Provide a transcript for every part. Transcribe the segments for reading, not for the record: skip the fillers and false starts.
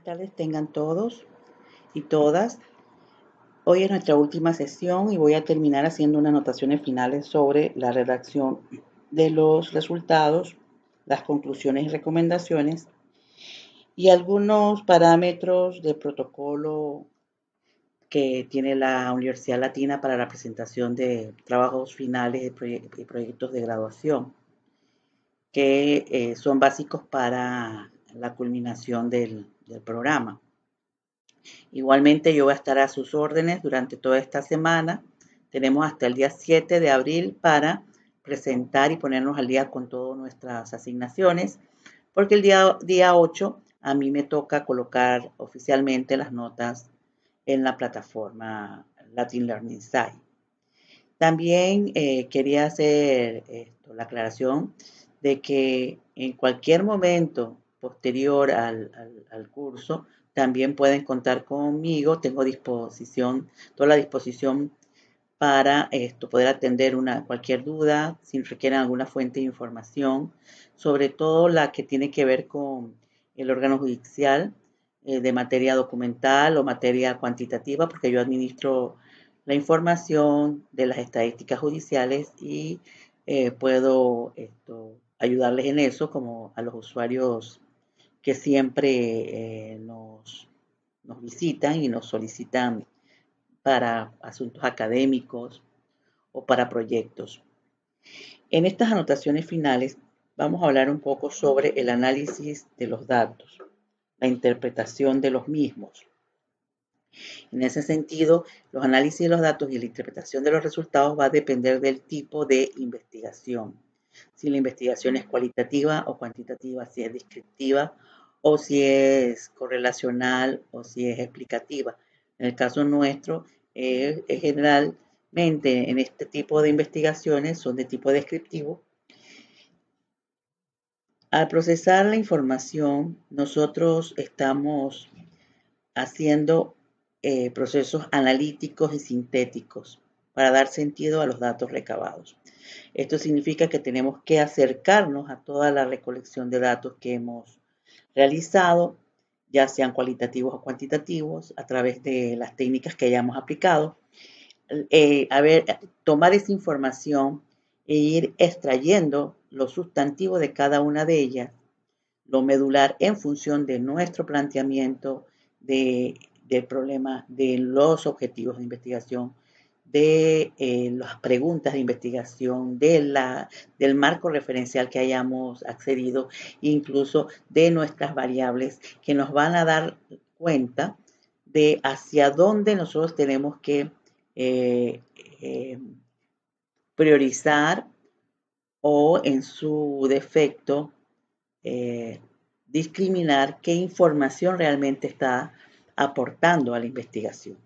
Tardes tengan todos y todas. Hoy es nuestra última sesión y voy a terminar haciendo unas anotaciones finales sobre la redacción de los resultados, las conclusiones y recomendaciones y algunos parámetros de protocolo que tiene la Universidad Latina para la presentación de trabajos finales y proyectos de graduación, que son básicos para la culminación del programa. Igualmente yo voy a estar a sus órdenes durante toda esta semana. Tenemos hasta el día 7 de abril para presentar y ponernos al día con todas nuestras asignaciones, porque el día 8 a mí me toca colocar oficialmente las notas en la plataforma Latin Learning Site. También quería hacer la aclaración de que en cualquier momento posterior al curso también pueden contar conmigo. Tengo toda la disposición para poder atender cualquier duda, si requieren alguna fuente de información, sobre todo la que tiene que ver con el órgano judicial, de materia documental o materia cuantitativa, porque yo administro la información de las estadísticas judiciales y puedo ayudarles en eso, como a los usuarios que siempre nos visitan y nos solicitan para asuntos académicos o para proyectos. En estas anotaciones finales vamos a hablar un poco sobre el análisis de los datos, la interpretación de los mismos. En ese sentido, los análisis de los datos y la interpretación de los resultados va a depender del tipo de investigación. Si la investigación es cualitativa o cuantitativa, si es descriptiva o si es correlacional o si es explicativa. En el caso nuestro, generalmente en este tipo de investigaciones son de tipo descriptivo. Al procesar la información, nosotros estamos haciendo procesos analíticos y sintéticos para dar sentido a los datos recabados. Esto significa que tenemos que acercarnos a toda la recolección de datos que hemos realizado, ya sean cualitativos o cuantitativos, a través de las técnicas que hayamos aplicado. Tomar esa información e ir extrayendo lo sustantivo de cada una de ellas, lo medular en función de nuestro planteamiento del problema, de los objetivos de investigación, de las preguntas de investigación, del marco referencial que hayamos accedido, incluso de nuestras variables que nos van a dar cuenta de hacia dónde nosotros tenemos que priorizar o en su defecto discriminar qué información realmente está aportando a la investigación.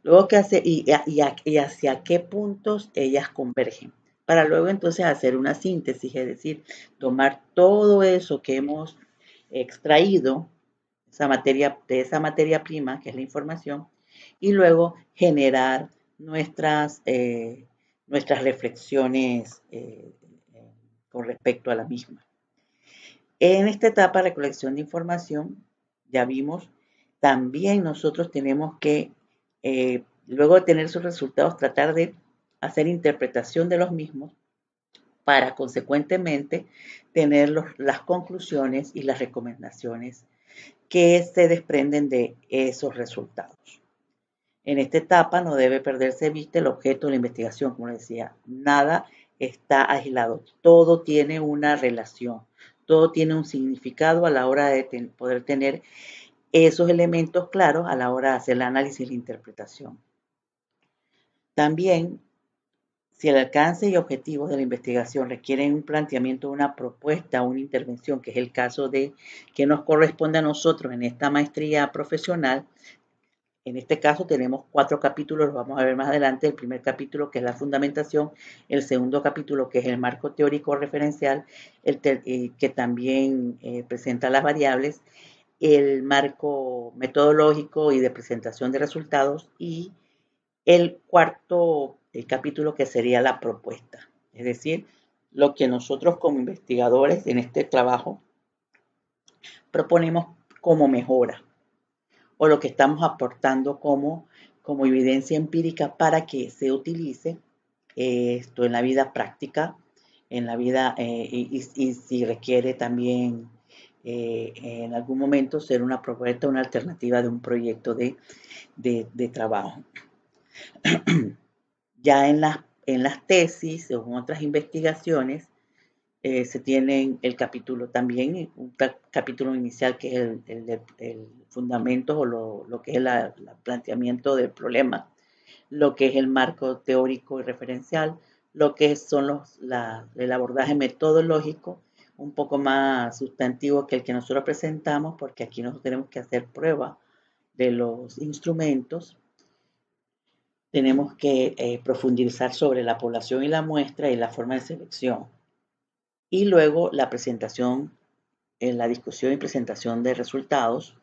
Luego, ¿qué hace? Y hacia qué puntos ellas convergen. Para luego entonces hacer una síntesis, es decir, tomar todo eso que hemos extraído de esa materia prima, que es la información, y luego generar nuestras reflexiones con respecto a la misma. En esta etapa de recolección de información, ya vimos, también nosotros tenemos que, luego de tener sus resultados, tratar de hacer interpretación de los mismos para consecuentemente tener las conclusiones y las recomendaciones que se desprenden de esos resultados. En esta etapa no debe perderse de vista el objeto de la investigación, como decía, nada está aislado, todo tiene una relación, todo tiene un significado a la hora de poder tener esos elementos claros a la hora de hacer el análisis y la interpretación. También, si el alcance y objetivos de la investigación requieren un planteamiento de una propuesta, una intervención, que es el caso de que nos corresponde a nosotros en esta maestría profesional, en este caso tenemos 4 capítulos, los vamos a ver más adelante. El primer capítulo, que es la fundamentación, el segundo capítulo, que es el marco teórico referencial, que también presenta las variables, el marco metodológico y de presentación de resultados, y el cuarto capítulo, que sería la propuesta, es decir, lo que nosotros como investigadores en este trabajo proponemos como mejora. o lo que estamos aportando como evidencia empírica para que se utilice esto en la vida práctica, en la vida y si requiere también en algún momento ser una propuesta, una alternativa de un proyecto de trabajo. Ya en las tesis o en otras investigaciones se tienen el capítulo también, un capítulo inicial que es el fundamento o lo que es el planteamiento del problema, lo que es el marco teórico y referencial, lo que son el abordaje metodológico, un poco más sustantivo que el que nosotros presentamos, porque aquí nosotros tenemos que hacer prueba de los instrumentos, tenemos que profundizar sobre la población y la muestra y la forma de selección. Y luego la presentación, la discusión y presentación de resultados.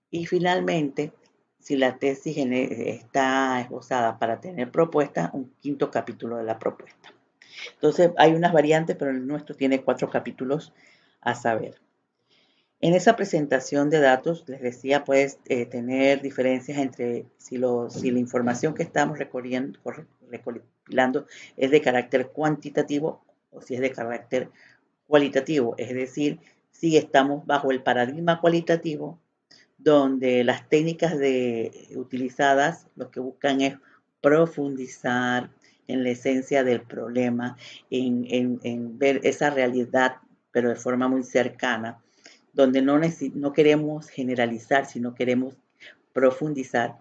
Y finalmente, si la tesis está esbozada para tener propuesta, un quinto capítulo de la propuesta. Entonces, hay unas variantes, pero el nuestro tiene 4 capítulos a saber. En esa presentación de datos, les decía, puedes tener diferencias entre si la información que estamos recopilando es de carácter cuantitativo o si es de carácter cualitativo, es decir, si estamos bajo el paradigma cualitativo, donde las técnicas utilizadas lo que buscan es profundizar en la esencia del problema, en ver esa realidad, pero de forma muy cercana, donde no queremos generalizar, sino queremos profundizar,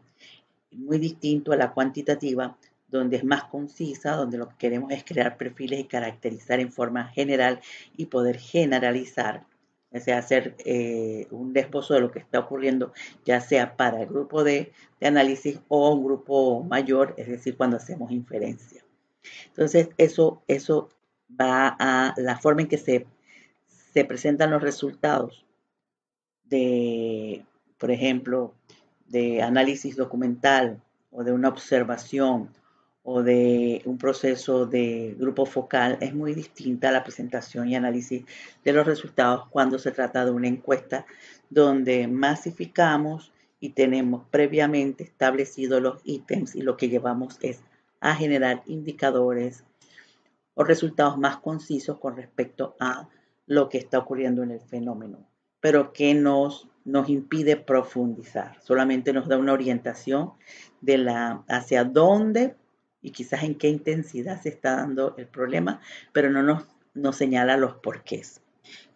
muy distinto a la cuantitativa, donde es más concisa, donde lo que queremos es crear perfiles y caracterizar en forma general y poder generalizar, o sea, hacer un esbozo de lo que está ocurriendo, ya sea para el grupo de análisis o un grupo mayor, es decir, cuando hacemos inferencia. Entonces, eso va a la forma en que se presentan los resultados de, por ejemplo, de análisis documental o de una observación o de un proceso de grupo focal es muy distinta a la presentación y análisis de los resultados cuando se trata de una encuesta donde masificamos y tenemos previamente establecidos los ítems y lo que llevamos es a generar indicadores o resultados más concisos con respecto a lo que está ocurriendo en el fenómeno, pero que nos impide profundizar. Solamente nos da una orientación hacia dónde y quizás en qué intensidad se está dando el problema, pero no nos señala los porqués.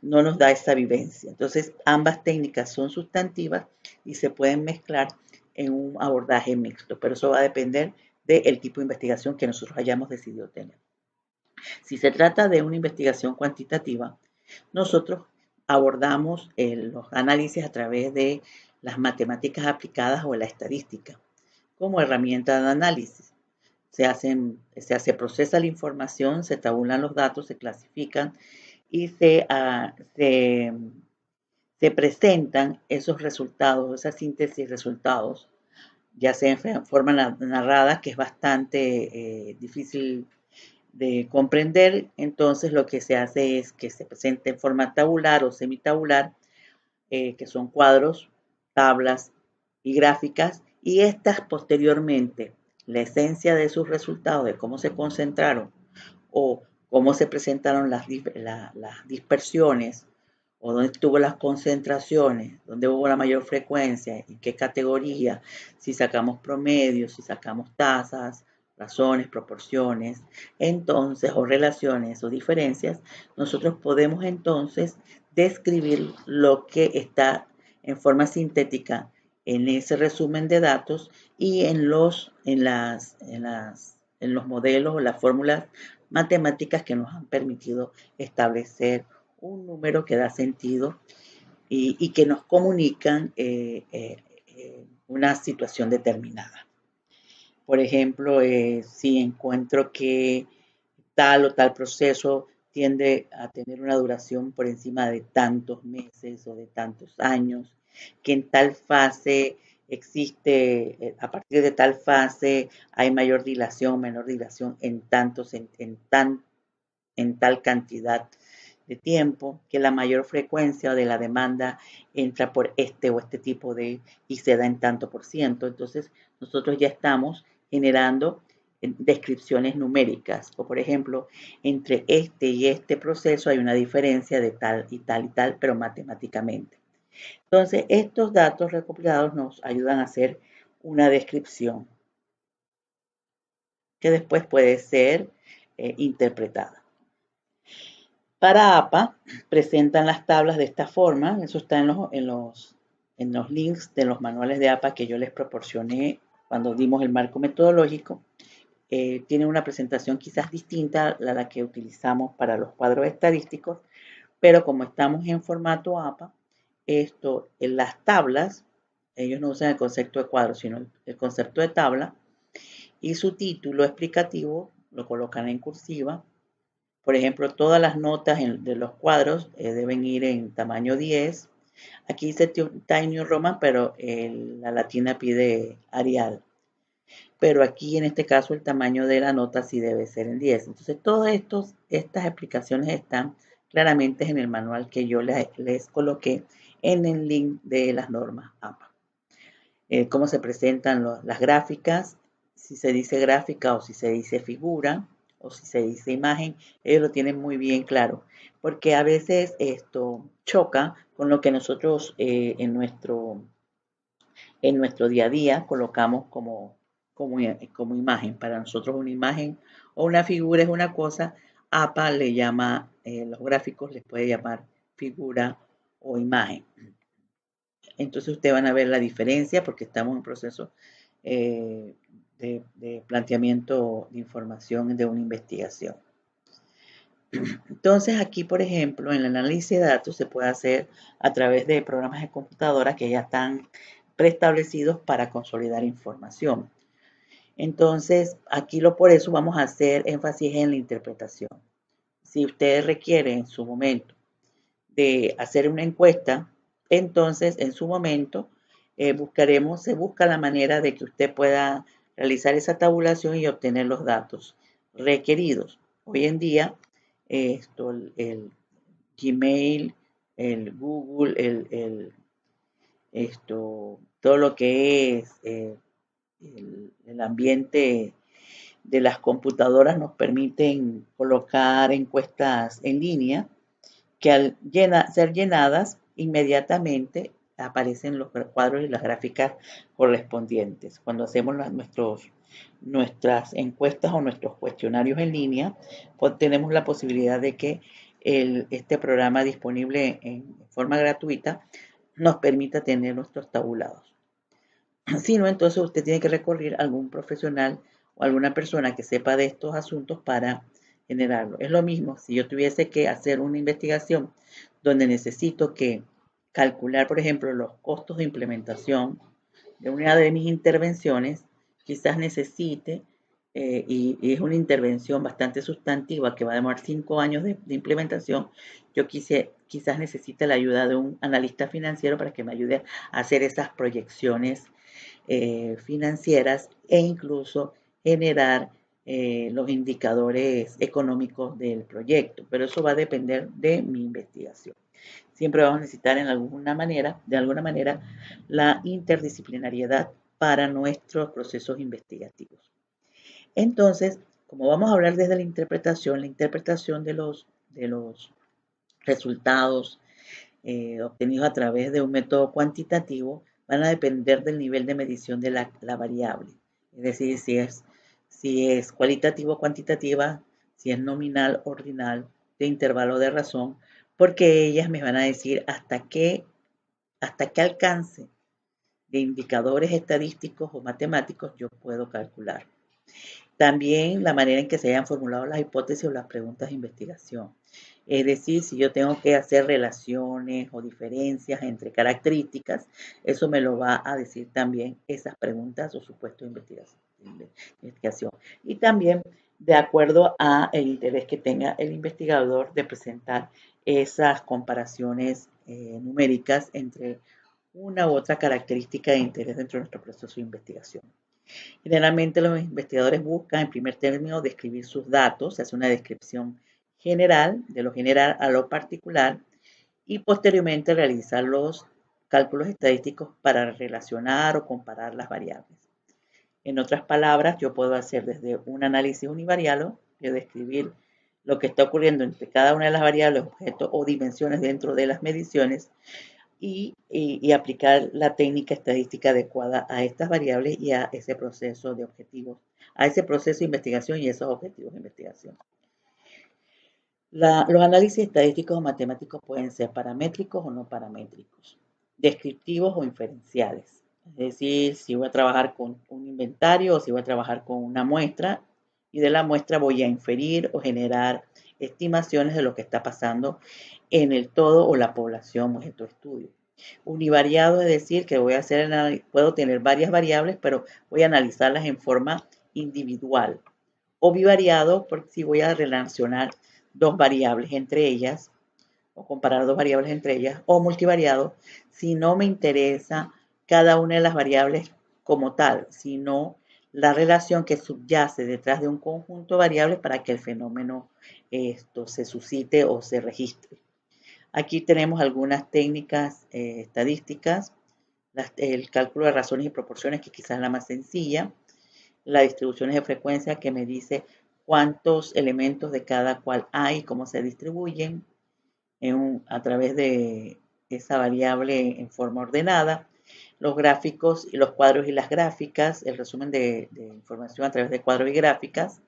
No nos da esa vivencia. Entonces, ambas técnicas son sustantivas y se pueden mezclar en un abordaje mixto, pero eso va a depender del tipo de investigación que nosotros hayamos decidido tener. Si se trata de una investigación cuantitativa, nosotros abordamos los análisis a través de las matemáticas aplicadas o la estadística como herramienta de análisis. Se procesa la información, se tabulan los datos, se clasifican y se presentan esos resultados, esa síntesis de resultados, ya sea en forma narrada, que es bastante difícil de comprender. Entonces lo que se hace es que se presente en forma tabular o semitabular, que son cuadros, tablas y gráficas, y estas posteriormente, la esencia de sus resultados, de cómo se concentraron o cómo se presentaron las dispersiones o dónde estuvo las concentraciones, dónde hubo la mayor frecuencia, en qué categoría, si sacamos promedios, si sacamos tasas, razones, proporciones, entonces, o relaciones o diferencias, nosotros podemos entonces describir lo que está en forma sintética en ese resumen de datos y en los modelos o las fórmulas matemáticas que nos han permitido establecer un número que da sentido y que nos comunican una situación determinada. Por ejemplo, si encuentro que tal o tal proceso tiende a tener una duración por encima de tantos meses o de tantos años, que en tal fase existe, a partir de tal fase hay mayor dilación, menor dilación en tal cantidad de tiempo, que la mayor frecuencia de la demanda entra por este o este tipo de y se da en tanto por ciento. Entonces, nosotros ya estamos generando descripciones numéricas. O por ejemplo, entre este y este proceso hay una diferencia de tal y tal y tal, pero matemáticamente. Entonces, estos datos recopilados nos ayudan a hacer una descripción que después puede ser interpretada. Para APA, presentan las tablas de esta forma. Eso está en los links de los manuales de APA que yo les proporcioné cuando dimos el marco metodológico. Tiene una presentación quizás distinta a la que utilizamos para los cuadros estadísticos, pero como estamos en formato APA, en las tablas, ellos no usan el concepto de cuadro, sino el concepto de tabla, y su título explicativo lo colocan en cursiva. Por ejemplo, todas las notas de los cuadros deben ir en tamaño 10. Aquí dice Times New Roman, pero la latina pide Arial. Pero aquí en este caso el tamaño de la nota sí debe ser en 10. Entonces, todas estas explicaciones están claramente en el manual que yo les coloqué en el link de las normas APA. Cómo se presentan las gráficas, si se dice gráfica o si se dice figura o si se dice imagen, ellos lo tienen muy bien claro, porque a veces esto choca con lo que nosotros en nuestro día a día colocamos como imagen. Para nosotros una imagen o una figura es una cosa, APA le llama, los gráficos les puede llamar figura o imagen. Entonces ustedes van a ver la diferencia porque estamos en proceso de planteamiento de información de una investigación. Entonces aquí, por ejemplo, en el análisis de datos se puede hacer a través de programas de computadora que ya están preestablecidos para consolidar información. Entonces, aquí por eso vamos a hacer énfasis en la interpretación. Si ustedes requieren en su momento de hacer una encuesta, entonces en su momento se busca la manera de que usted pueda realizar esa tabulación y obtener los datos requeridos. Hoy en día, el Gmail, el Google, todo lo que es el ambiente de las computadoras nos permiten colocar encuestas en línea que al ser llenadas inmediatamente aparecen los cuadros y las gráficas correspondientes. Cuando hacemos nuestras encuestas o nuestros cuestionarios en línea, pues tenemos la posibilidad de que este programa disponible en forma gratuita nos permita tener nuestros tabulados. Si no, entonces usted tiene que recurrir a algún profesional o alguna persona que sepa de estos asuntos para generarlo. Es lo mismo si yo tuviese que hacer una investigación donde necesito que calcular, por ejemplo, los costos de implementación de una de mis intervenciones, quizás necesite, y es una intervención bastante sustantiva que va a demorar 5 años de implementación, yo quizás necesite la ayuda de un analista financiero para que me ayude a hacer esas proyecciones financieras e incluso generar los indicadores económicos del proyecto, pero eso va a depender de mi investigación. Siempre vamos a necesitar de alguna manera, la interdisciplinariedad para nuestros procesos investigativos. Entonces, como vamos a hablar desde la interpretación de los resultados obtenidos a través de un método cuantitativo van a depender del nivel de medición de la variable. Es decir, si es cualitativo o cuantitativa, si es nominal, ordinal, de intervalo de razón, porque ellas me van a decir hasta qué alcance de indicadores estadísticos o matemáticos yo puedo calcular. También la manera en que se hayan formulado las hipótesis o las preguntas de investigación. Es decir, si yo tengo que hacer relaciones o diferencias entre características, eso me lo va a decir también esas preguntas o supuestos de investigación. Y también de acuerdo a el interés que tenga el investigador de presentar esas comparaciones numéricas entre una u otra característica de interés dentro de nuestro proceso de investigación. Generalmente los investigadores buscan en primer término describir sus datos, se hace una descripción de lo general a lo particular, y posteriormente realizar los cálculos estadísticos para relacionar o comparar las variables. En otras palabras, yo puedo hacer desde un análisis univariado, de describir lo que está ocurriendo entre cada una de las variables, objetos o dimensiones dentro de las mediciones, y aplicar la técnica estadística adecuada a estas variables y a ese proceso de objetivos, a ese proceso de investigación y esos objetivos de investigación. Los análisis estadísticos o matemáticos pueden ser paramétricos o no paramétricos, descriptivos o inferenciales. Es decir, si voy a trabajar con un inventario o si voy a trabajar con una muestra, y de la muestra voy a inferir o generar estimaciones de lo que está pasando en el todo o la población objeto de estudio. Univariado es decir que voy a hacer, puedo tener varias variables, pero voy a analizarlas en forma individual. O bivariado, porque si voy a relacionar dos variables entre ellas, o comparar dos variables entre ellas, o multivariado, si no me interesa cada una de las variables como tal, sino la relación que subyace detrás de un conjunto de variables para que el fenómeno se suscite o se registre. Aquí tenemos algunas técnicas estadísticas, el cálculo de razones y proporciones, que quizás es la más sencilla, las distribuciones de frecuencia, que me dice cuántos elementos de cada cual hay, cómo se distribuyen a través de esa variable en forma ordenada, los gráficos y los cuadros y las gráficas, el resumen de información a través de cuadros y gráficas,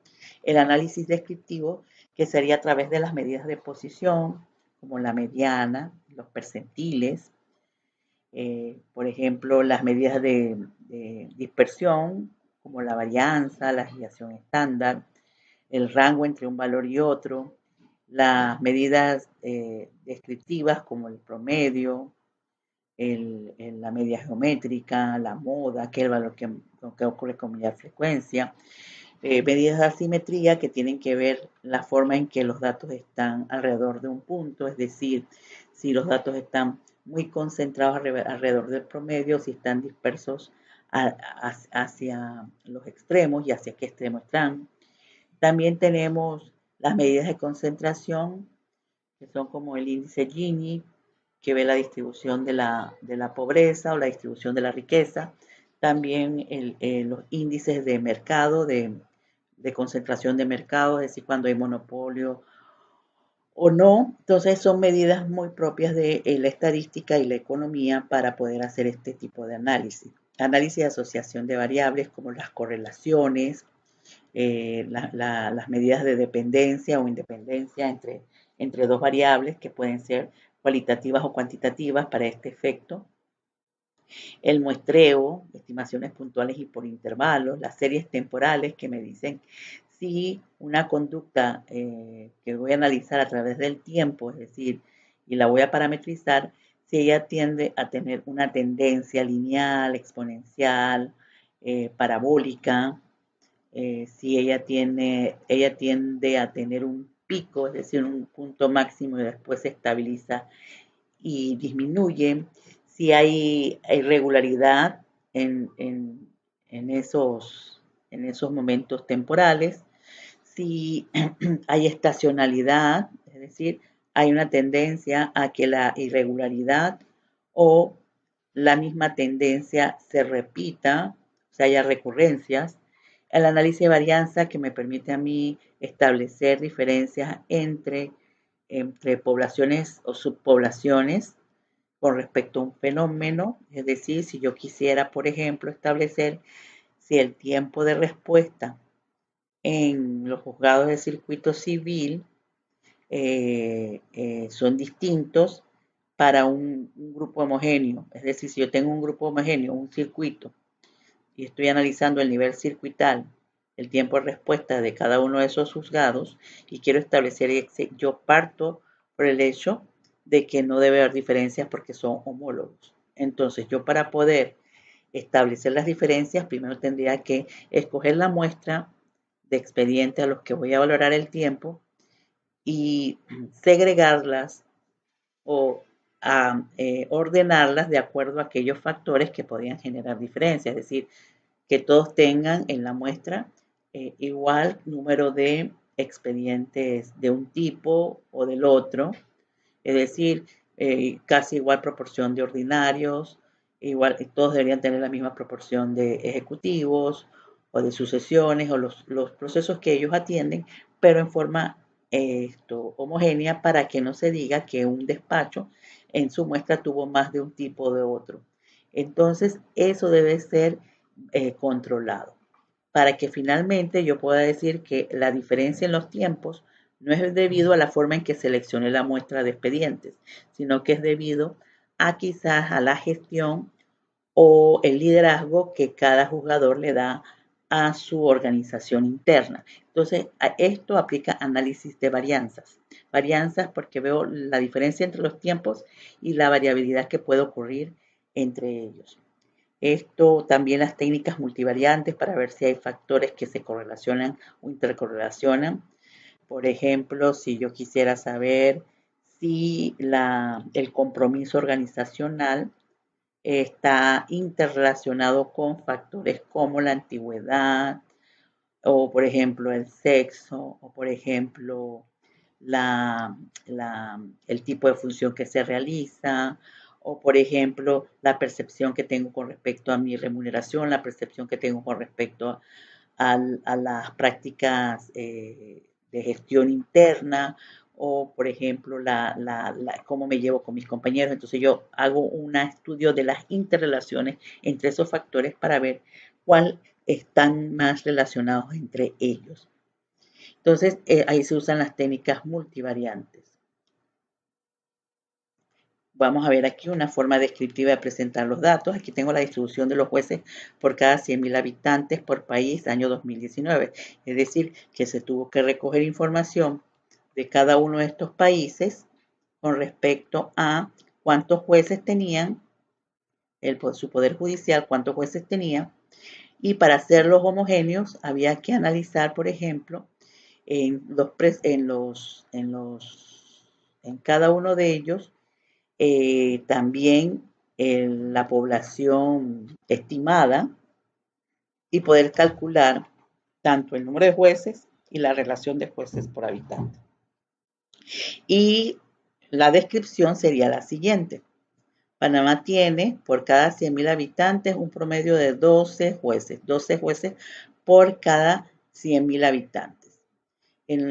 el análisis descriptivo, que sería a través de las medidas de posición, como la mediana, los percentiles, por ejemplo, las medidas de dispersión, como la varianza, la desviación estándar, el rango entre un valor y otro, las medidas descriptivas como el promedio, la media geométrica, la moda, que es el valor que ocurre con mayor frecuencia, medidas de asimetría, que tienen que ver la forma en que los datos están alrededor de un punto, es decir, si los datos están muy concentrados alrededor del promedio, si están dispersos hacia los extremos y hacia qué extremo están. También tenemos las medidas de concentración, que son como el índice Gini, que ve la distribución de la pobreza o la distribución de la riqueza. También los índices de mercado, de concentración de mercado, es decir, cuando hay monopolio o no. Entonces son medidas muy propias de la estadística y la economía para poder hacer este tipo de análisis. Análisis de asociación de variables como las correlaciones, las medidas de dependencia o independencia entre dos variables que pueden ser cualitativas o cuantitativas para este efecto. El muestreo, estimaciones puntuales y por intervalos, las series temporales que me dicen si una conducta que voy a analizar a través del tiempo, es decir, y la voy a parametrizar, si ella tiende a tener una tendencia lineal, exponencial, parabólica, si ella tiende a tener un pico, es decir, un punto máximo y después se estabiliza y disminuye, si hay irregularidad en esos momentos temporales, si hay estacionalidad, es decir, hay una tendencia a que la irregularidad o la misma tendencia se repita, o sea, haya recurrencias. El análisis de varianza, que me permite a mí establecer diferencias entre poblaciones o subpoblaciones con respecto a un fenómeno, es decir, si yo quisiera, por ejemplo, establecer si el tiempo de respuesta en los juzgados de circuito civil son distintos para un grupo homogéneo, es decir, si yo tengo un grupo homogéneo, un circuito, y estoy analizando el nivel circuital, el tiempo de respuesta de cada uno de esos juzgados, y quiero establecer, yo parto por el hecho de que no debe haber diferencias porque son homólogos. Entonces, yo para poder establecer las diferencias, primero tendría que escoger la muestra de expediente a los que voy a valorar el tiempo y segregarlas o ordenarlas de acuerdo a aquellos factores que podrían generar diferencias, es decir, que todos tengan en la muestra igual número de expedientes de un tipo o del otro, es decir, casi igual proporción de ordinarios, igual, todos deberían tener la misma proporción de ejecutivos o de sucesiones o los procesos que ellos atienden, pero en forma homogénea para que no se diga que un despacho en su muestra tuvo más de un tipo de otro. Entonces, eso debe ser controlado para que finalmente yo pueda decir que la diferencia en los tiempos no es debido a la forma en que seleccioné la muestra de expedientes, sino que es debido a quizás a la gestión o el liderazgo que cada jugador le da a su organización interna. Entonces, a esto aplica análisis de varianzas. Varianzas porque veo la diferencia entre los tiempos y la variabilidad que puede ocurrir entre ellos. Esto también las técnicas multivariantes para ver si hay factores que se correlacionan o intercorrelacionan. Por ejemplo, si yo quisiera saber si el compromiso organizacional está interrelacionado con factores como la antigüedad o, por ejemplo, el sexo o, por ejemplo, la, el tipo de función que se realiza o, por ejemplo, la percepción que tengo con respecto a mi remuneración, la percepción que tengo con respecto a las prácticas de gestión interna o, por ejemplo, cómo me llevo con mis compañeros. Entonces yo hago un estudio de las interrelaciones entre esos factores para ver cuál están más relacionados entre ellos. Entonces ahí se usan las técnicas multivariantes. Vamos a ver aquí una forma descriptiva de presentar los datos. Aquí tengo la distribución de los jueces por cada 100.000 habitantes por país año 2019. Es decir, que se tuvo que recoger información de cada uno de estos países con respecto a cuántos jueces tenían, su poder judicial, cuántos jueces tenía. Y para hacerlos homogéneos había que analizar, por ejemplo, en cada uno de ellos también la población estimada y poder calcular tanto el número de jueces y la relación de jueces por habitante. Y la descripción sería la siguiente. Panamá tiene por cada 100.000 habitantes un promedio de 12 jueces por cada 100.000 habitantes.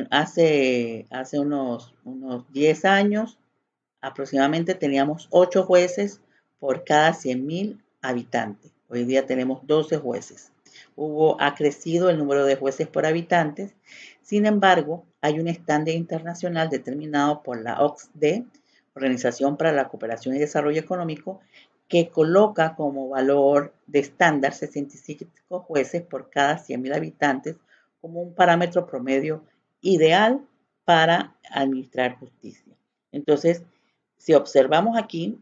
Hace unos 10 años aproximadamente teníamos 8 jueces por cada 100.000 habitantes. Hoy día tenemos 12 jueces. Ha crecido el número de jueces por habitantes. Sin embargo, hay un estándar internacional determinado por la OCDE, Organización para la Cooperación y Desarrollo Económico, que coloca como valor de estándar 65 jueces por cada 100.000 habitantes como un parámetro promedio ideal para administrar justicia. Entonces, si observamos aquí,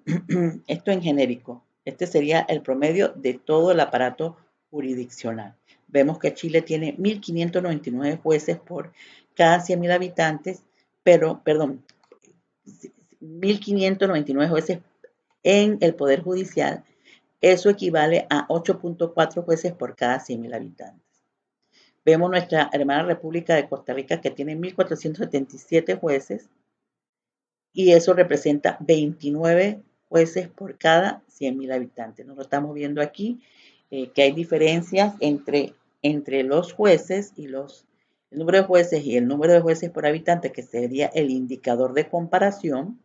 esto en genérico, este sería el promedio de todo el aparato jurisdiccional. Vemos que Chile tiene 1.599 jueces por cada 100.000 habitantes, pero, perdón, 1.599 jueces en el Poder Judicial. Eso equivale a 8.4 jueces por cada 100.000 habitantes. Vemos nuestra hermana República de Costa Rica que tiene 1.477 jueces y eso representa 29 jueces por cada 100.000 habitantes. Nos lo estamos viendo aquí, que hay diferencias entre los jueces y el número de jueces y el número de jueces por habitante, que sería el indicador de comparación.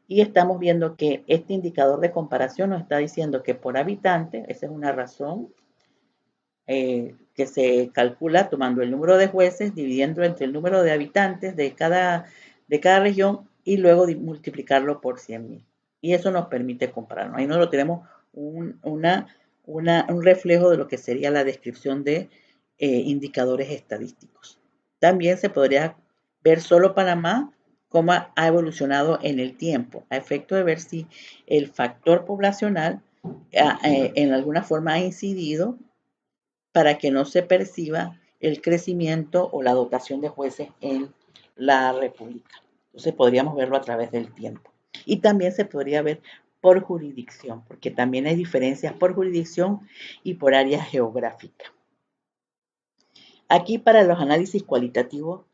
Y estamos viendo que este indicador de comparación nos está diciendo que por habitante, esa es una razón, que se calcula tomando el número de jueces, dividiendo entre el número de habitantes de cada región y luego multiplicarlo por 100.000. Y eso nos permite compararnos. Ahí nosotros tenemos un reflejo de lo que sería la descripción de indicadores estadísticos. También se podría ver solo Panamá cómo ha evolucionado en el tiempo, a efecto de ver si el factor poblacional en alguna forma ha incidido para que no se perciba el crecimiento o la dotación de jueces en la República. Entonces podríamos verlo a través del tiempo. Y también se podría ver por jurisdicción, porque también hay diferencias por jurisdicción y por área geográfica. Aquí para los análisis cualitativos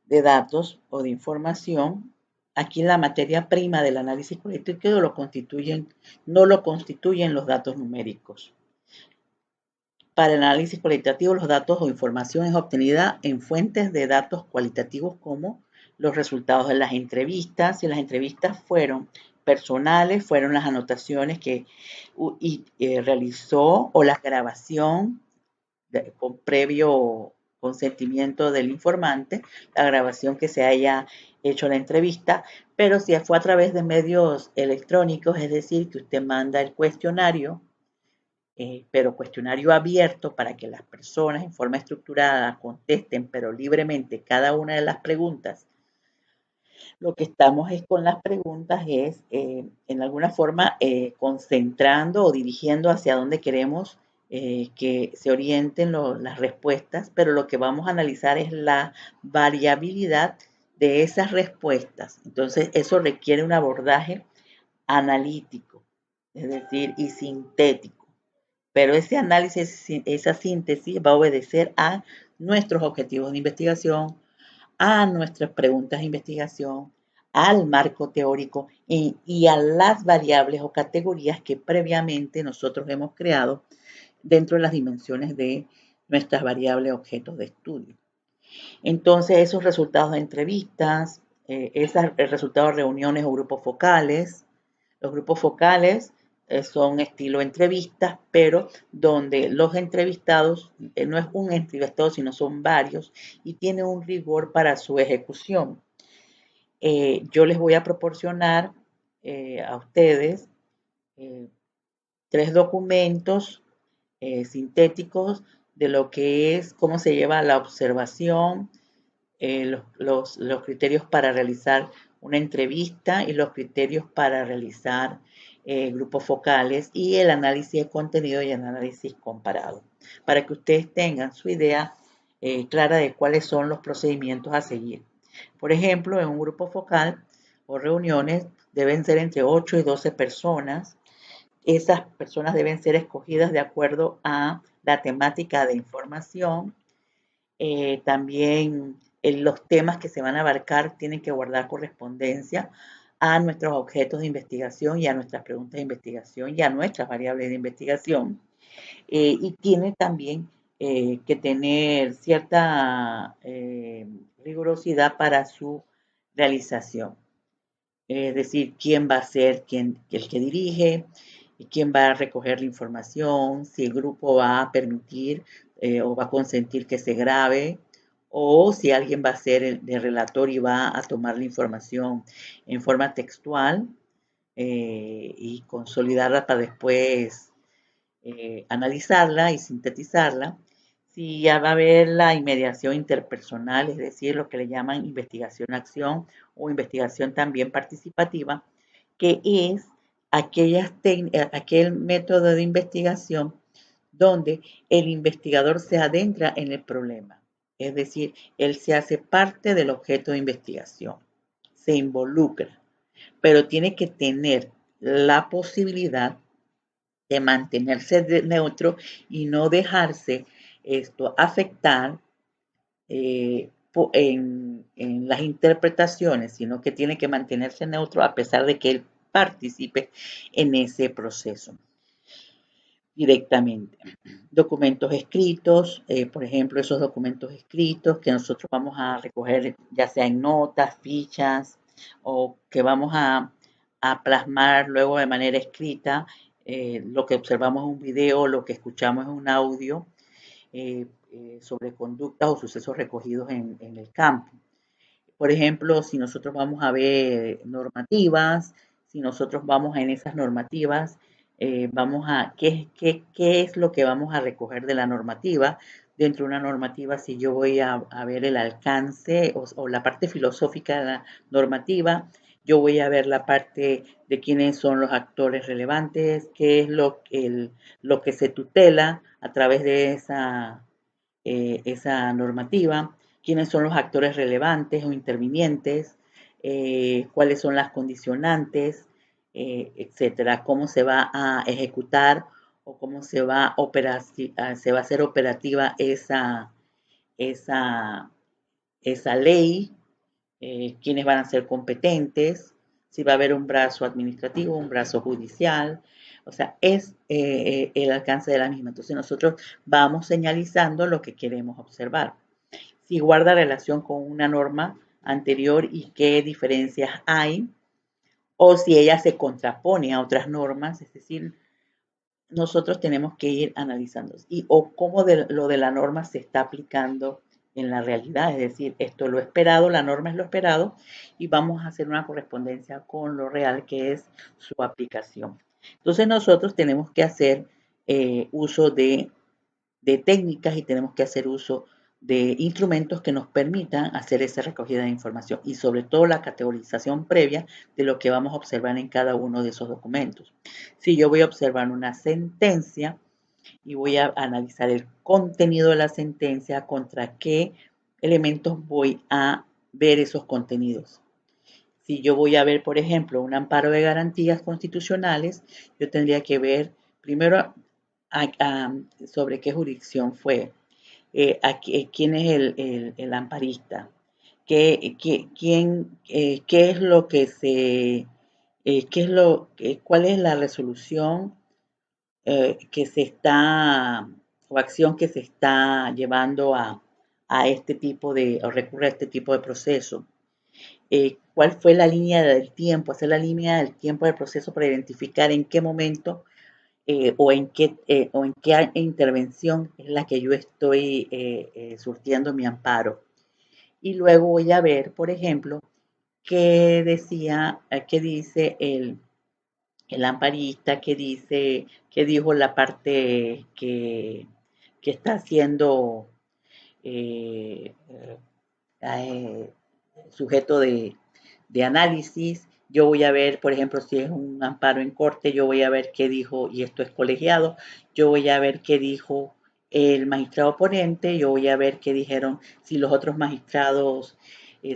de datos o de información. Aquí la materia prima del análisis cualitativo no lo constituyen los datos numéricos. Para el análisis cualitativo, los datos o información es obtenida en fuentes de datos cualitativos como los resultados de las entrevistas. Si las entrevistas fueron personales, fueron las anotaciones que realizó o la grabación con previo consentimiento del informante, la grabación que se haya hecho la entrevista, pero si fue a través de medios electrónicos, es decir, que usted manda el cuestionario, pero cuestionario abierto para que las personas en forma estructurada contesten, pero libremente cada una de las preguntas. Lo que estamos es con las preguntas es, en alguna forma, concentrando o dirigiendo hacia dónde queremos que se orienten las respuestas, pero lo que vamos a analizar es la variabilidad de esas respuestas. Entonces, eso requiere un abordaje analítico, es decir, y sintético. Pero ese análisis, esa síntesis va a obedecer a nuestros objetivos de investigación, a nuestras preguntas de investigación, al marco teórico y a las variables o categorías que previamente nosotros hemos creado dentro de las dimensiones de nuestras variables objetos de estudio. Entonces, esos resultados de entrevistas, el resultado de reuniones o grupos focales, los grupos focales son estilo entrevistas, pero donde los entrevistados, no es un entrevistado, sino son varios, y tiene un rigor para su ejecución. Yo les voy a proporcionar a ustedes 3 documentos sintéticos de lo que es, cómo se lleva la observación, los criterios para realizar una entrevista y los criterios para realizar grupos focales y el análisis de contenido y el análisis comparado, para que ustedes tengan su idea clara de cuáles son los procedimientos a seguir. Por ejemplo, en un grupo focal o reuniones deben ser entre 8 y 12 personas. Esas personas deben ser escogidas de acuerdo a la temática de información. También los temas que se van a abarcar tienen que guardar correspondencia a nuestros objetos de investigación y a nuestras preguntas de investigación y a nuestras variables de investigación. Y tiene también que tener cierta rigurosidad para su realización. Es decir, quién va a ser el que dirige, quién va a recoger la información, si el grupo va a permitir o va a consentir que se grabe, o si alguien va a ser el relator y va a tomar la información en forma textual y consolidarla para después analizarla y sintetizarla. Si ya va a haber la inmediación interpersonal, es decir, lo que le llaman investigación-acción o investigación también participativa, que es aquel método de investigación donde el investigador se adentra en el problema. Es decir, él se hace parte del objeto de investigación, se involucra, pero tiene que tener la posibilidad de mantenerse neutro y no dejarse afectar en las interpretaciones, sino que tiene que mantenerse neutro a pesar de que él participe en ese proceso directamente. Documentos escritos, por ejemplo, esos documentos escritos que nosotros vamos a recoger ya sea en notas, fichas o que vamos a plasmar luego de manera escrita, lo que observamos en un video, lo que escuchamos en un audio, sobre conductas o sucesos recogidos en el campo. Por ejemplo, si nosotros vamos a ver normativas, si nosotros vamos en esas normativas, ¿qué es lo que vamos a recoger de la normativa? Dentro de una normativa, si yo voy a ver el alcance o la parte filosófica de la normativa, yo voy a ver la parte de quiénes son los actores relevantes, qué es lo que se tutela a través de esa normativa, quiénes son los actores relevantes o intervinientes, cuáles son las condicionantes, etcétera, cómo se va a ejecutar o cómo se va a hacer operativa esa ley quiénes van a ser competentes, si va a haber un brazo administrativo, un brazo judicial, o sea, es el alcance de la misma. Entonces nosotros vamos señalizando lo que queremos observar. Si guarda relación con una norma anterior y qué diferencias hay, o si ella se contrapone a otras normas, es decir, nosotros tenemos que ir analizando y o cómo lo de la norma se está aplicando en la realidad, es decir, esto lo esperado, la norma es lo esperado y vamos a hacer una correspondencia con lo real que es su aplicación. Entonces nosotros tenemos que hacer uso de técnicas y tenemos que hacer uso de instrumentos que nos permitan hacer esa recogida de información y sobre todo la categorización previa de lo que vamos a observar en cada uno de esos documentos. Si yo voy a observar una sentencia y voy a analizar el contenido de la sentencia, contra qué elementos voy a ver esos contenidos. Si yo voy a ver, por ejemplo, un amparo de garantías constitucionales, yo tendría que ver primero sobre qué jurisdicción fue, quién es el amparista, qué es lo que cuál es la resolución que se está, o acción que se está llevando a este tipo o recurre a este tipo de proceso. ¿Cuál fue la línea del tiempo? Hacer la línea del tiempo del proceso para identificar en qué momento o en qué intervención es la que yo estoy surtiendo mi amparo. Y luego voy a ver, por ejemplo, qué dice el amparista, qué dijo la parte que está haciendo eh, eh, sujeto de análisis. Yo voy a ver, por ejemplo, si es un amparo en corte, yo voy a ver qué dijo, y esto es colegiado, yo voy a ver qué dijo el magistrado ponente, yo voy a ver qué dijeron si los otros magistrados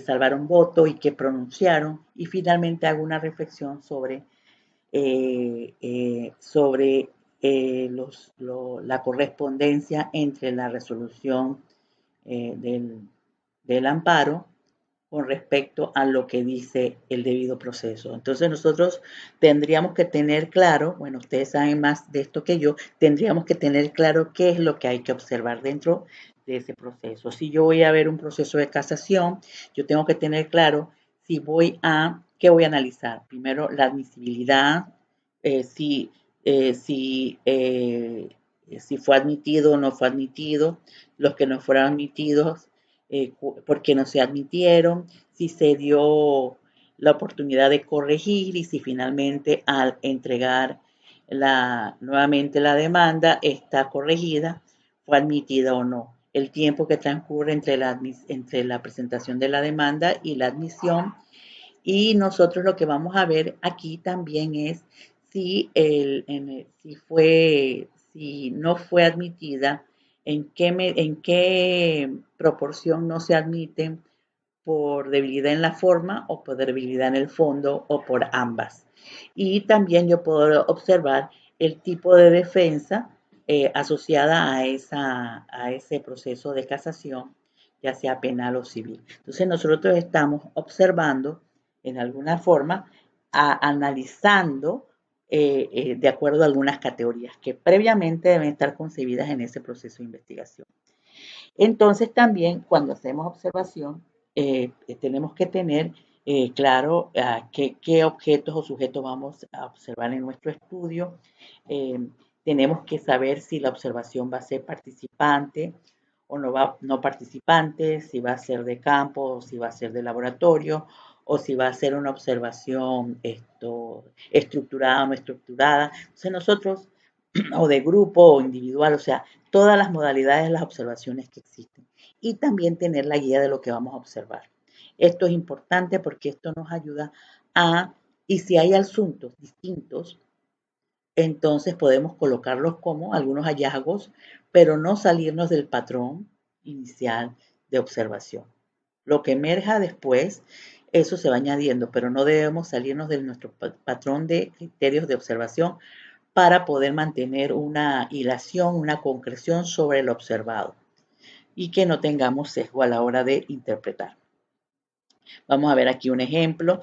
salvaron voto y qué pronunciaron, y finalmente hago una reflexión sobre la correspondencia entre la resolución del amparo con respecto a lo que dice el debido proceso. Entonces nosotros tendríamos que tener claro, bueno, ustedes saben más de esto que yo, tendríamos que tener claro qué es lo que hay que observar dentro de ese proceso. Si yo voy a ver un proceso de casación, yo tengo que tener claro qué voy a analizar. Primero, la admisibilidad, eh, si, eh, si, eh, si fue admitido o no fue admitido, los que no fueron admitidos, por qué no se admitieron, si se dio la oportunidad de corregir y si finalmente al entregar nuevamente la demanda está corregida, fue admitida o no. El tiempo que transcurre entre la presentación de la demanda y la admisión. Y nosotros lo que vamos a ver aquí también es si no fue admitida, en qué proporción no se admiten por debilidad en la forma o por debilidad en el fondo o por ambas. Y también yo puedo observar el tipo de defensa asociada a ese proceso de casación, ya sea penal o civil. Entonces nosotros estamos observando en alguna forma, analizando de acuerdo a algunas categorías que previamente deben estar concebidas en ese proceso de investigación. Entonces también cuando hacemos observación tenemos que tener claro qué objetos o sujetos vamos a observar en nuestro estudio. Eh, tenemos que saber si la observación va a ser participante o no participante, si va a ser de campo o si va a ser de laboratorio o si va a ser una observación estructurada o no estructurada. Entonces nosotros, o de grupo o individual, o sea, todas las modalidades de las observaciones que existen. Y también tener la guía de lo que vamos a observar. Esto es importante porque esto nos ayuda y si hay asuntos distintos, entonces podemos colocarlos como algunos hallazgos, pero no salirnos del patrón inicial de observación. Lo que emerja después, eso se va añadiendo, pero no debemos salirnos de nuestro patrón de criterios de observación para poder mantener una hilación, una concreción sobre el observado y que no tengamos sesgo a la hora de interpretar. Vamos a ver aquí un ejemplo.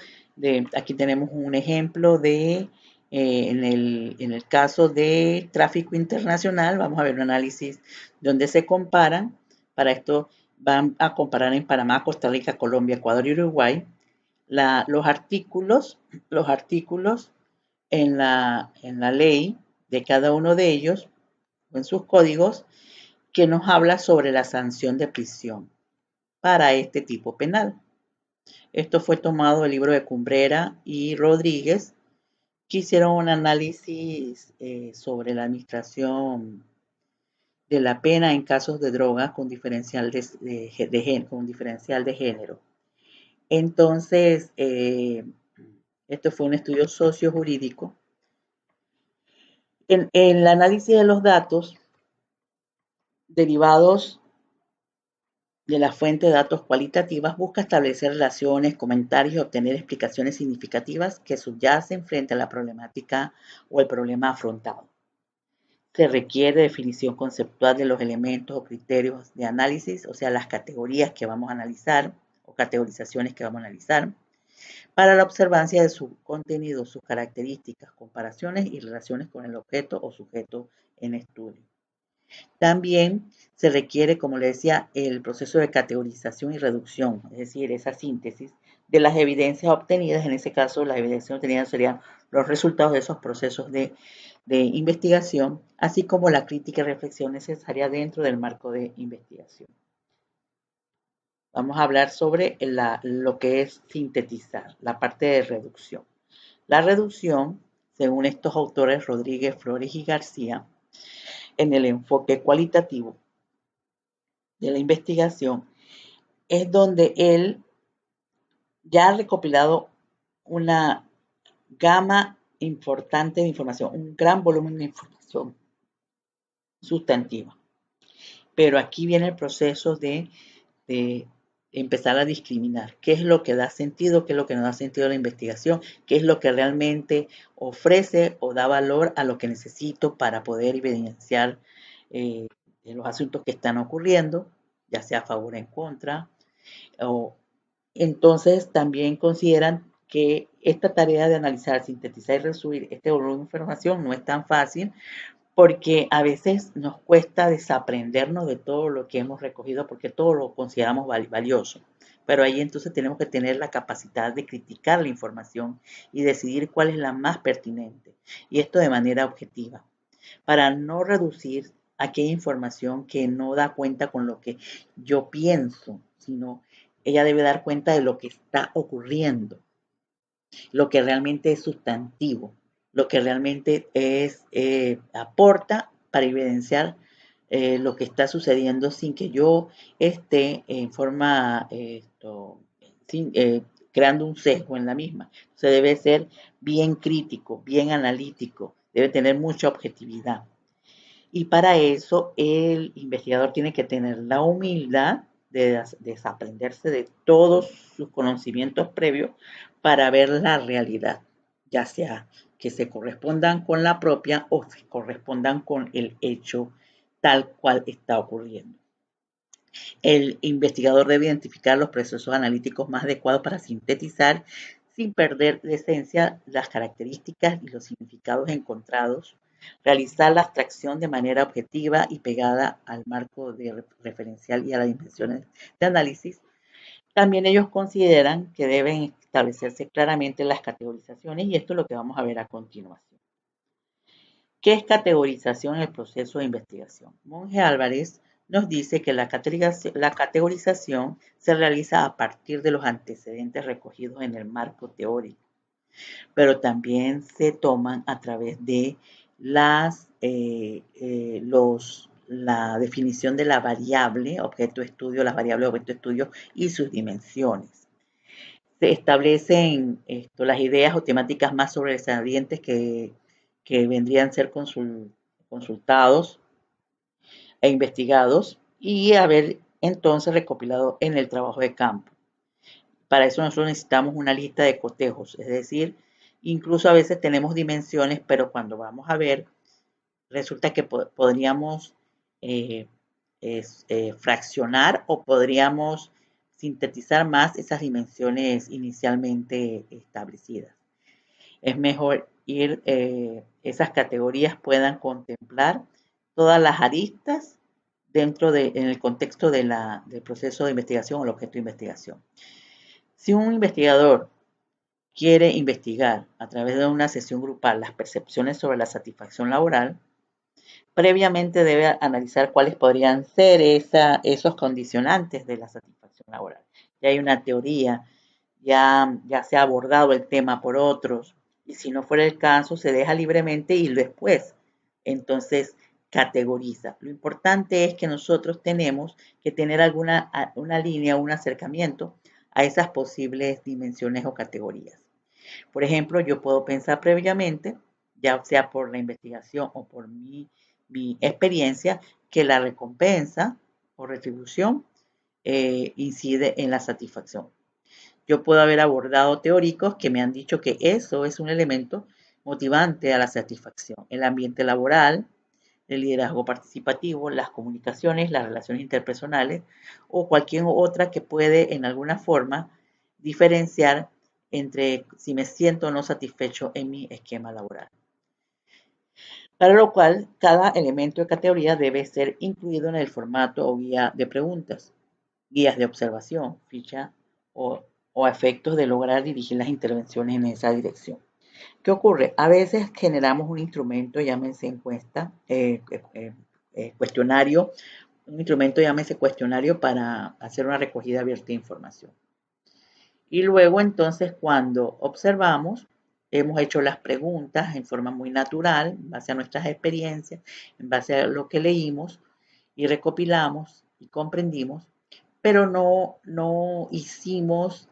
Aquí tenemos un ejemplo en el caso de tráfico internacional, vamos a ver un análisis donde se comparan. Para esto van a comparar en Panamá, Costa Rica, Colombia, Ecuador y Uruguay los artículos en la ley de cada uno de ellos, o en sus códigos, que nos habla sobre la sanción de prisión para este tipo penal. Esto fue tomado del libro de Cumbrera y Rodríguez, que hicieron un análisis sobre la administración de la pena en casos de droga con diferencial con diferencial de género. Entonces, esto fue un estudio sociojurídico. En el análisis de los datos derivados de la fuente de datos cualitativas busca establecer relaciones, comentarios y obtener explicaciones significativas que subyacen frente a la problemática o el problema afrontado. Se requiere definición conceptual de los elementos o criterios de análisis, o sea, las categorías que vamos a analizar o categorizaciones que vamos a analizar, para la observancia de su contenido, sus características, comparaciones y relaciones con el objeto o sujeto en estudio. También se requiere, como le decía, el proceso de categorización y reducción, es decir, esa síntesis de las evidencias obtenidas. En ese caso, las evidencias obtenidas serían los resultados de esos procesos de investigación, así como la crítica y reflexión necesaria dentro del marco de investigación. Vamos a hablar sobre lo que es sintetizar, la parte de reducción. La reducción, según estos autores Rodríguez, Flores y García, en el enfoque cualitativo de la investigación, es donde él ya ha recopilado una gama importante de información, un gran volumen de información sustantiva. Pero aquí viene el proceso de empezar a discriminar qué es lo que da sentido, qué es lo que no da sentido a la investigación, qué es lo que realmente ofrece o da valor a lo que necesito para poder evidenciar los asuntos que están ocurriendo, ya sea a favor o en contra. Entonces también consideran que esta tarea de analizar, sintetizar y resumir este volumen de información no es tan fácil, porque a veces nos cuesta desaprendernos de todo lo que hemos recogido porque todo lo consideramos valioso. Pero ahí entonces tenemos que tener la capacidad de criticar la información y decidir cuál es la más pertinente. Y esto de manera objetiva, para no reducir aquella información que no da cuenta con lo que yo pienso, sino ella debe dar cuenta de lo que está ocurriendo, lo que realmente es sustantivo, lo que realmente aporta para evidenciar lo que está sucediendo sin que yo esté en forma, creando un sesgo en la misma. Se debe ser bien crítico, bien analítico, debe tener mucha objetividad. Y para eso el investigador tiene que tener la humildad de desaprenderse de todos sus conocimientos previos para ver la realidad, ya sea que se correspondan con la propia o se correspondan con el hecho tal cual está ocurriendo. El investigador debe identificar los procesos analíticos más adecuados para sintetizar sin perder de esencia las características y los significados encontrados, realizar la abstracción de manera objetiva y pegada al marco referencial y a las dimensiones de análisis. También ellos consideran que deben establecerse claramente las categorizaciones y esto es lo que vamos a ver a continuación. ¿Qué es categorización en el proceso de investigación? Monge Álvarez nos dice que la categorización se realiza a partir de los antecedentes recogidos en el marco teórico, pero también se toman a través de la definición de la variable objeto de estudio, las variables objeto de estudio y sus dimensiones. Se establecen las ideas o temáticas más sobresalientes que vendrían a ser consultados e investigados y haber entonces recopilado en el trabajo de campo. Para eso nosotros necesitamos una lista de cotejos, es decir, incluso a veces tenemos dimensiones, pero cuando vamos a ver, resulta que podríamos fraccionar o podríamos sintetizar más esas dimensiones inicialmente establecidas. Es mejor esas categorías puedan contemplar todas las aristas en el contexto del proceso de investigación o el objeto de investigación. Si un investigador quiere investigar a través de una sesión grupal las percepciones sobre la satisfacción laboral, previamente debe analizar cuáles podrían ser esos condicionantes de la satisfacción laboral. Ya hay una teoría, ya se ha abordado el tema por otros, y si no fuera el caso, se deja libremente y después, entonces, categoriza. Lo importante es que nosotros tenemos que tener una línea, un acercamiento a esas posibles dimensiones o categorías. Por ejemplo, yo puedo pensar previamente, ya sea por la investigación o por mi experiencia, que la recompensa o retribución incide en la satisfacción. Yo puedo haber abordado teóricos que me han dicho que eso es un elemento motivante a la satisfacción. El ambiente laboral, el liderazgo participativo, las comunicaciones, las relaciones interpersonales o cualquier otra que puede en alguna forma diferenciar entre si me siento o no satisfecho en mi esquema laboral. Para lo cual, cada elemento de categoría debe ser incluido en el formato o guía de preguntas, guías de observación, ficha o efectos de lograr dirigir las intervenciones en esa dirección. ¿Qué ocurre? A veces generamos un instrumento, llámese encuesta, cuestionario, un instrumento, llámese cuestionario para hacer una recogida abierta de información. Y luego entonces cuando observamos, hemos hecho las preguntas en forma muy natural, en base a nuestras experiencias, en base a lo que leímos y recopilamos y comprendimos, pero no hicimos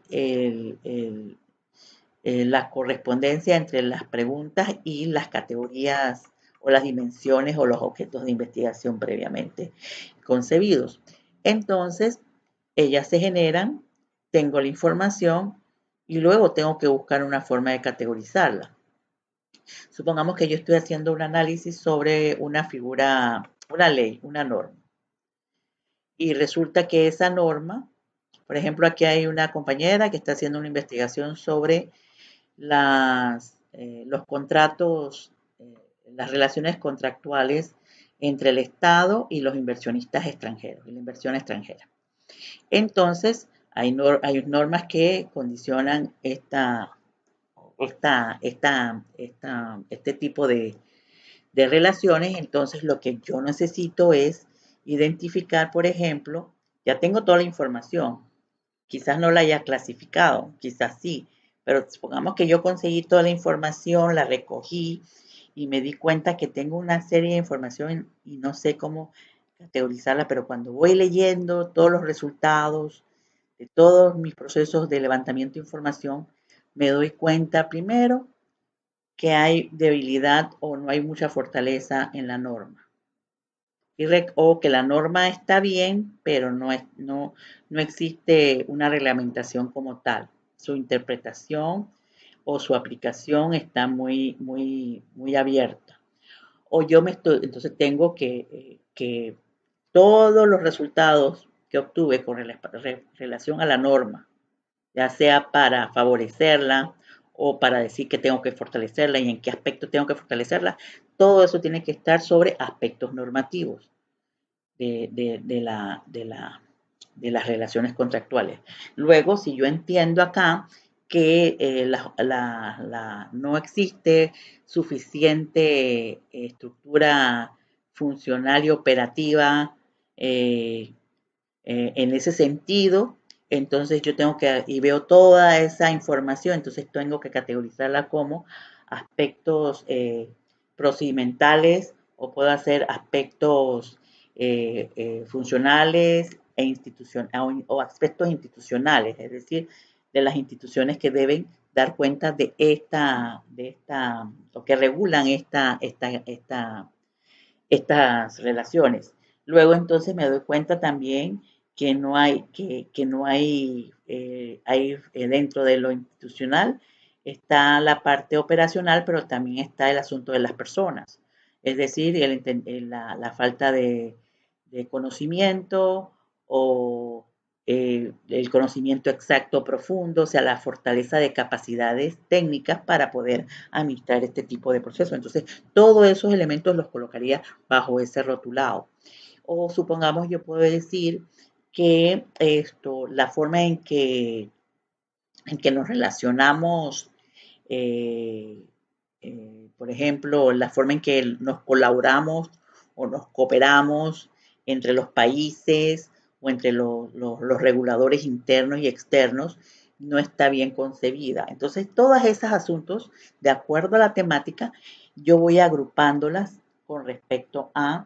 la correspondencia entre las preguntas y las categorías o las dimensiones o los objetos de investigación previamente concebidos. Entonces, ellas se generan, tengo la información y luego tengo que buscar una forma de categorizarla. Supongamos que yo estoy haciendo un análisis sobre una figura, una ley, una norma. Y resulta que esa norma, por ejemplo, aquí hay una compañera que está haciendo una investigación sobre los contratos, las relaciones contractuales entre el Estado y los inversionistas extranjeros y la inversión extranjera. Entonces, hay normas que condicionan este tipo de relaciones. Entonces, lo que yo necesito es identificar, por ejemplo, ya tengo toda la información, quizás no la haya clasificado, quizás sí, pero supongamos que yo conseguí toda la información, la recogí y me di cuenta que tengo una serie de información y no sé cómo categorizarla, pero cuando voy leyendo todos los resultados de todos mis procesos de levantamiento de información, me doy cuenta primero que hay debilidad o no hay mucha fortaleza en la norma. O que la norma está bien, pero no existe una reglamentación como tal. Su interpretación o su aplicación está muy abierta. O entonces tengo que todos los resultados que obtuve con relación a la norma, ya sea para favorecerla o para decir que tengo que fortalecerla y en qué aspecto tengo que fortalecerla, todo eso tiene que estar sobre aspectos normativos de las relaciones contractuales. Luego, si yo entiendo acá que no existe suficiente estructura funcional y operativa en ese sentido, entonces yo y veo toda esa información, entonces tengo que categorizarla como aspectos procedimentales o puedo hacer aspectos funcionales o aspectos institucionales, es decir, de las instituciones que deben dar cuenta de o que regulan estas relaciones. Luego entonces me doy cuenta también que no hay, dentro de lo institucional está la parte operacional, pero también está el asunto de las personas. Es decir, la falta de conocimiento o el conocimiento exacto profundo, o sea, la fortaleza de capacidades técnicas para poder administrar este tipo de procesos. Entonces, todos esos elementos los colocaría bajo ese rotulado. O supongamos, yo puedo decir que la forma en que nos relacionamos, eh, por ejemplo, la forma en que nos colaboramos o nos cooperamos entre los países o entre los reguladores internos y externos, no está bien concebida. Entonces, todos esos asuntos, de acuerdo a la temática, yo voy agrupándolas con respecto a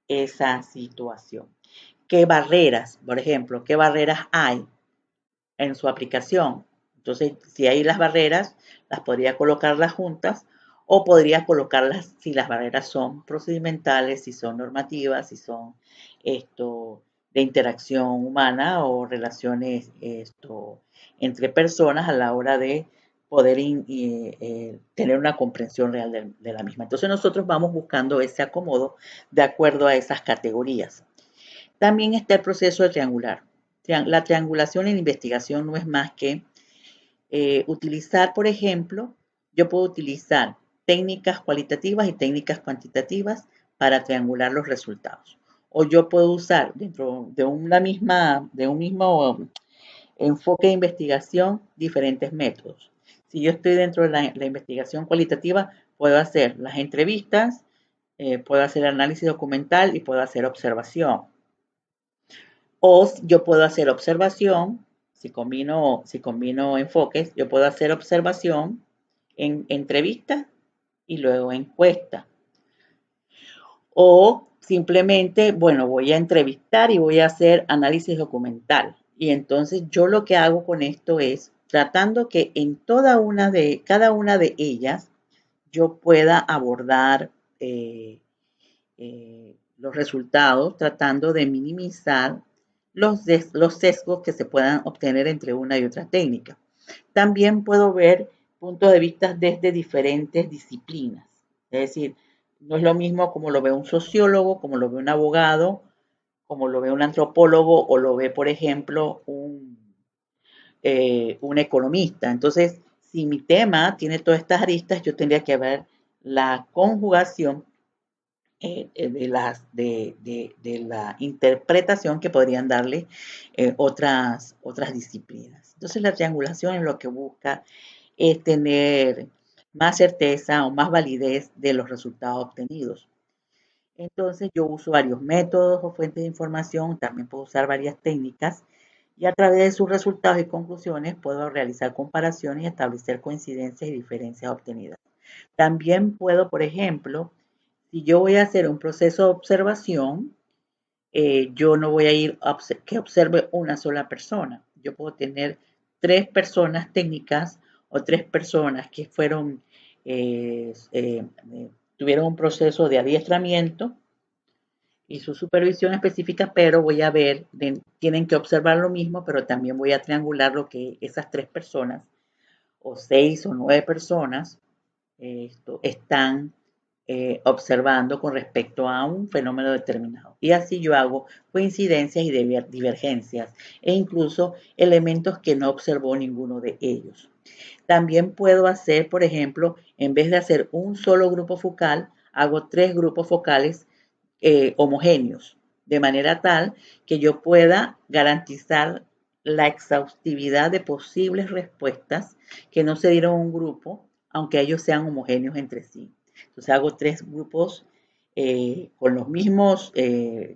esa situación. ¿Qué barreras, por ejemplo, qué barreras hay en su aplicación? Entonces, si hay las barreras, las podría colocarlas juntas o podría colocarlas si las barreras son procedimentales, si son normativas, si son de interacción humana o relaciones entre personas a la hora de poder tener una comprensión real de la misma. Entonces nosotros vamos buscando ese acomodo de acuerdo a esas categorías. También está el proceso de triangular. La triangulación en investigación no es más que utilizar, por ejemplo, yo puedo utilizar técnicas cualitativas y técnicas cuantitativas para triangular los resultados. O yo puedo usar dentro de un mismo enfoque de investigación diferentes métodos. Si yo estoy dentro de la investigación cualitativa, puedo hacer las entrevistas, puedo hacer análisis documental y puedo hacer observación. O yo puedo hacer observación, si combino enfoques, yo puedo hacer observación en entrevista y luego encuesta. O simplemente, bueno, voy a entrevistar y voy a hacer análisis documental. Y entonces yo lo que hago con esto es tratando que en cada una de ellas yo pueda abordar los resultados, tratando de minimizar los sesgos que se puedan obtener entre una y otra técnica. También puedo ver puntos de vista desde diferentes disciplinas. Es decir, no es lo mismo como lo ve un sociólogo, como lo ve un abogado, como lo ve un antropólogo o lo ve, por ejemplo, un economista. Entonces, si mi tema tiene todas estas aristas, yo tendría que ver la conjugación de la interpretación que podrían darle otras disciplinas. Entonces la triangulación es lo que busca es tener más certeza o más validez de los resultados obtenidos. Entonces yo uso varios métodos o fuentes de información, también puedo usar varias técnicas y a través de sus resultados y conclusiones puedo realizar comparaciones y establecer coincidencias y diferencias obtenidas. También puedo, por ejemplo, si yo voy a hacer un proceso de observación, yo no voy a ir a que observe una sola persona. Yo puedo tener 3 personas técnicas o 3 personas que tuvieron un proceso de adiestramiento y su supervisión específica, pero voy a ver, tienen que observar lo mismo, pero también voy a triangular lo que esas 3 personas o 6 o 9 personas están observando con respecto a un fenómeno determinado. Y así yo hago coincidencias y divergencias e incluso elementos que no observó ninguno de ellos. También puedo hacer, por ejemplo, en vez de hacer un solo grupo focal, hago 3 grupos focales homogéneos, de manera tal que yo pueda garantizar la exhaustividad de posibles respuestas que no se dieron a un grupo, aunque ellos sean homogéneos entre sí. Entonces hago 3 grupos con los mismos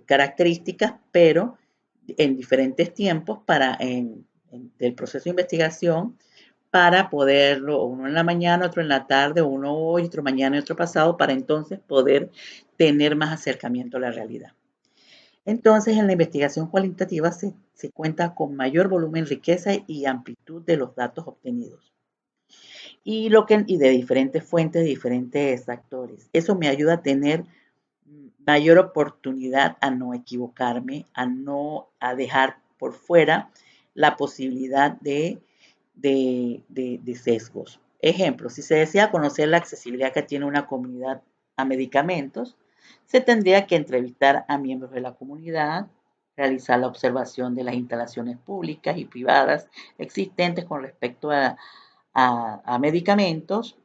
características, pero en diferentes tiempos del proceso de investigación para poderlo, uno en la mañana, otro en la tarde, uno hoy, otro mañana y otro pasado, para entonces poder tener más acercamiento a la realidad. Entonces, en la investigación cualitativa se cuenta con mayor volumen, riqueza y amplitud de los datos obtenidos. Y de diferentes fuentes, de diferentes actores. Eso me ayuda a tener mayor oportunidad a no equivocarme, a dejar por fuera la posibilidad de sesgos. Ejemplo, si se desea conocer la accesibilidad que tiene una comunidad a medicamentos, se tendría que entrevistar a miembros de la comunidad, realizar la observación de las instalaciones públicas y privadas existentes con respecto a medicamentos,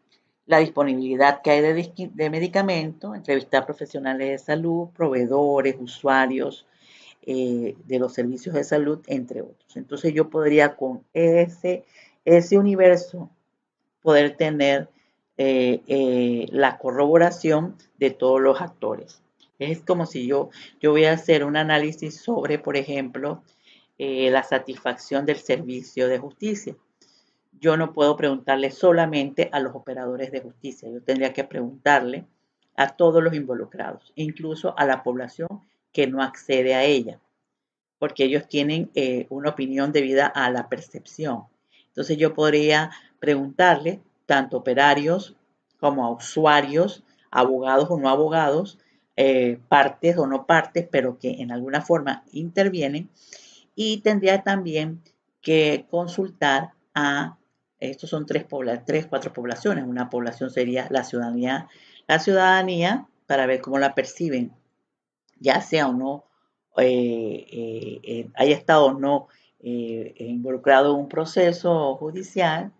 la disponibilidad que hay de medicamentos, entrevistar profesionales de salud, proveedores, usuarios de los servicios de salud, entre otros. Entonces yo podría con ese universo poder tener la corroboración de todos los actores. Es como si yo voy a hacer un análisis sobre, por ejemplo, la satisfacción del servicio de justicia. Yo no puedo preguntarle solamente a los operadores de justicia, yo tendría que preguntarle a todos los involucrados, incluso a la población que no accede a ella, porque ellos tienen una opinión debida a la percepción. Entonces yo podría preguntarle tanto a operarios como a usuarios, abogados o no abogados, partes o no partes, pero que en alguna forma intervienen, y tendría también que consultar a, estos son cuatro poblaciones. Una población sería la ciudadanía para ver cómo la perciben, ya sea o no, haya estado o no involucrado en un proceso judicial.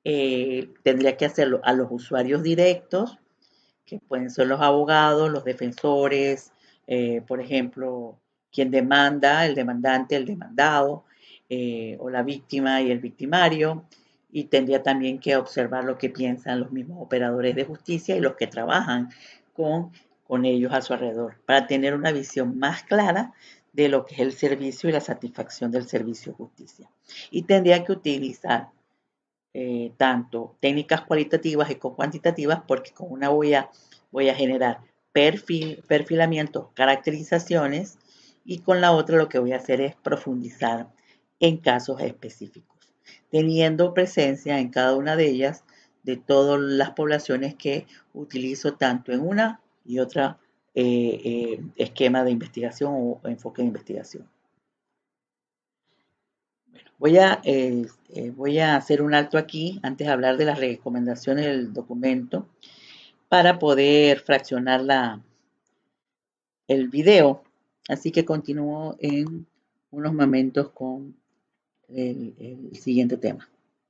Tendría que hacerlo a los usuarios directos, que pueden ser los abogados, los defensores, por ejemplo, quien demanda, el demandante, el demandado, o la víctima y el victimario. Y tendría también que observar lo que piensan los mismos operadores de justicia y los que trabajan con, con ellos a su alrededor, para tener una visión más clara de lo que es el servicio y la satisfacción del servicio de justicia. Y tendría que utilizar tanto técnicas cualitativas y cuantitativas, porque con una voy a generar perfilamientos, caracterizaciones, y con la otra lo que voy a hacer es profundizar en casos específicos, teniendo presencia en cada una de ellas de todas las poblaciones que utilizo tanto en una y otra esquema de investigación o enfoque de investigación. Voy a hacer un alto aquí antes de hablar de las recomendaciones del documento para poder fraccionar el video. Así que continúo en unos momentos con el siguiente tema.